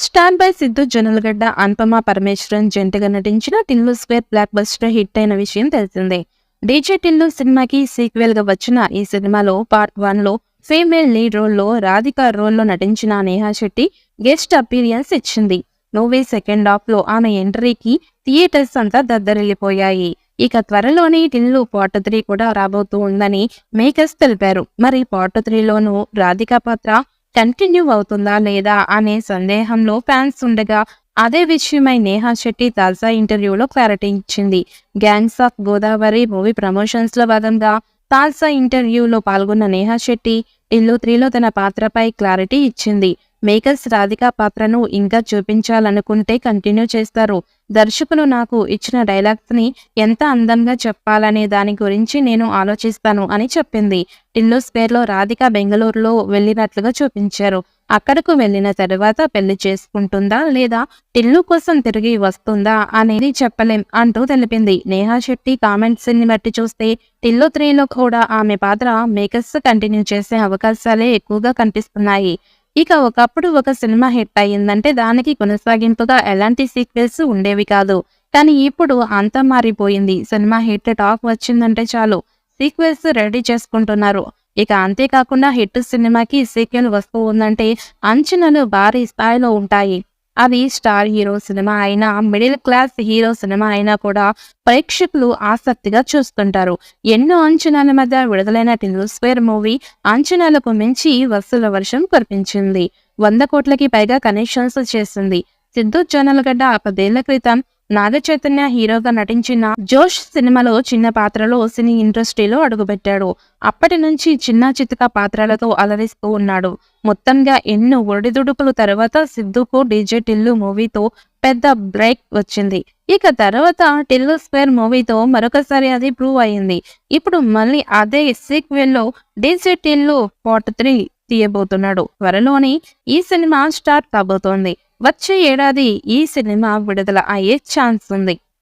Star by Siddhu Jonnalagadda, Anupama Parameswaran జంటగా నటించిన Tillu square block buster hit అయిన విషయం తెలిసిందే. డీజే టిల్లు సినిమాకి సీక్వెల్ గా వచ్చిన ఈ సినిమాలో పార్ట్ 1 లో ఫీమేల్ లీడ్ రోల్లో రాధిక రోల్లో నటించిన నేహా శెట్టి గెస్ట్ అపీరియన్స్ ఇచ్చింది. మూవీ సెకండ్ హాఫ్ లో ఆమె ఎంట్రీకి థియేటర్స్ అంతా దద్దరిల్లిపోయాయి. ఇక త్వరలోనే టిల్లు పార్ట్ 3 కూడా రాబోతూ ఉందని మేకర్స్ తెలిపారు. మరి పార్ట్ 3 లోనూ రాధిక పాత్ర కంటిన్యూ అవుతుందా లేదా అనే సందేహంలో ఫ్యాన్స్ ఉండగా, అదే విషయమై నేహా శెట్టి తాజా ఇంటర్వ్యూలో క్లారిటీ ఇచ్చింది. Gangs of Godavari movie promotions లో భాగంగా తాజా ఇంటర్వ్యూలో పాల్గొన్న నేహా శెట్టి టిల్లు 3లో తన పాత్రపై క్లారిటీ ఇచ్చింది. మేకర్స్ రాధిక పాత్రను ఇంకా చూపించాలనుకుంటే కంటిన్యూ చేస్తారు. దర్శకులు నాకు ఇచ్చిన డైలాగ్స్ ని ఎంత అందంగా చెప్పాలనే దాని గురించి నేను ఆలోచిస్తాను అని చెప్పింది. టిల్లు స్క్వేర్ లో రాధిక బెంగళూరులో వెళ్ళినట్లుగా చూపించారు. అక్కడకు వెళ్లిన తర్వాత పెళ్లి చేసుకుంటుందా లేదా టిల్లు కోసం తిరిగి వస్తుందా అనేది చెప్పలేం అంటూ తెలిపింది. నేహా శెట్టి కామెంట్స్ ని బట్టి చూస్తే టిల్లు 3లో కూడా ఆమె పాత్ర మేకర్స్ కంటిన్యూ చేసే అవకాశాలే ఎక్కువగా కనిపిస్తున్నాయి. ఇక ఒకప్పుడు ఒక సినిమా హిట్ అయ్యిందంటే దానికి కొనసాగింపుగా ఎలాంటి సీక్వెల్స్ ఉండేవి కాదు. కానీ ఇప్పుడు అంతా మారిపోయింది. సినిమా హిట్ టాక్ వచ్చిందంటే చాలు సీక్వెల్స్ రెడీ చేసుకుంటున్నారు. ఇక అంతేకాకుండా హిట్ సినిమాకి సీక్వెల్ వస్తూ ఉందంటే అంచనాలు భారీ స్థాయిలో ఉంటాయి. అది స్టార్ హీరో సినిమా అయినా, మిడిల్ క్లాస్ హీరో సినిమా అయినా కూడా ప్రేక్షకులు ఆసక్తిగా చూస్తుంటారు. ఎన్నో అంచనాల మధ్య విడుదలైన టిల్లు స్క్వేర్ మూవీ అంచనాలకు మించి వసూల వర్షం కురిపించింది. 100 కోట్లకి పైగా కలెక్షన్స్ చేసింది. సిద్ధు జొన్నలగడ్డ 10 ఏళ్ల క్రితం నాగ చైతన్య హీరోగా నటించిన జోష్ సినిమాలో చిన్న పాత్రలో సినీ ఇండస్ట్రీలో అడుగుపెట్టాడు. అప్పటి నుంచి చిన్న చితక పాత్రలతో అలరిస్తూ ఉన్నాడు. మొత్తంగా ఎన్నో ఒడిదుడుకుల తర్వాత సిద్ధుకు డీజే టిల్లు మూవీతో పెద్ద బ్రేక్ వచ్చింది. ఇక తర్వాత టిల్లు స్క్వేర్ మూవీతో మరొకసారి అది ప్రూవ్ అయింది. ఇప్పుడు మళ్ళీ అదే సీక్వెల్ లో డీజే టిల్లు పార్ట్ 3 తీయబోతున్నాడు. త్వరలోనే ఈ సినిమా స్టార్ట్ కాబోతోంది. వచ్చే ఏడాది ఈ సినిమా విడుదల అయ్యే ఛాన్స్ ఉంది.